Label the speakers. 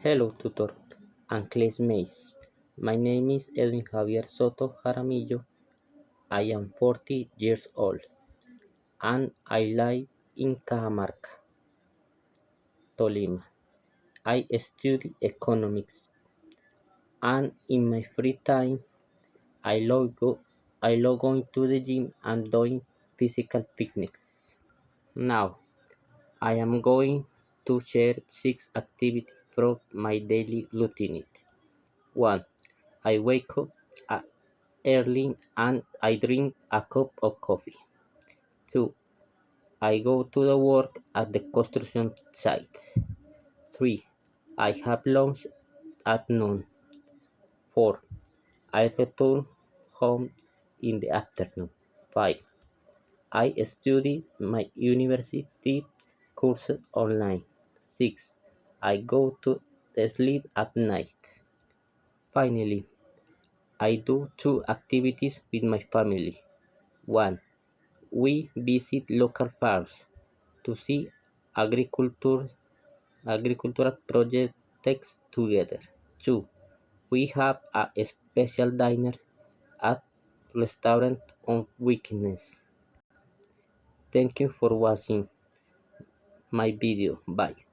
Speaker 1: Hello, tutor and classmates. My name is Edwin Javier Soto Jaramillo. I am 40 years old and I live in Cajamarca, Tolima. I study economics and in my free time I love going to the gym and doing physical fitness. Now I am going to share 6 activities from my daily routine. 1. I wake up early and I drink a cup of coffee. 2. I go to the work at the construction site. 3. I have lunch at noon. 4. I return home in the afternoon. 5. I study my university courses online. 6. I go to sleep at night. Finally, I do 2 activities with my family. 1. We visit local farms to see agriculture, agricultural projects together. 2. We have a special dinner at restaurant on weekends. Thank you for watching my video. Bye.